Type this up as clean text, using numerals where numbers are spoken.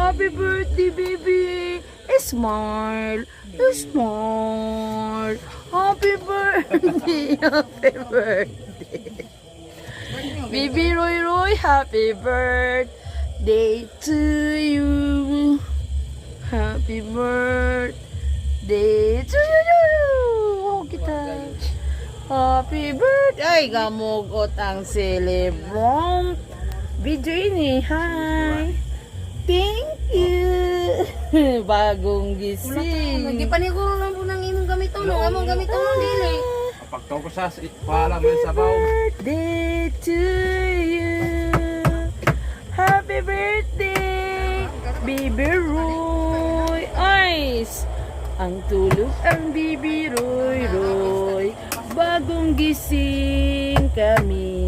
Happy birthday, baby. Smile. Smile. Happy birthday. Happy birthday. Baby Roy Roy, happy birthday to you. Happy birthday to you. Oh, kita. Happy birthday. Ay, gamugot ang celebrant. Video ini. Hi. Thank you. Bagong gising. Hindi pa niya ko lang po nang imong gamiton. Ang among gamiton ng dili. Pagtaw ko sa pala mo sa baw. Birthday to you. Happy birthday, Baby Roy. Ice. Ang tulog ang Baby Roy Roy. Bagong gising kami.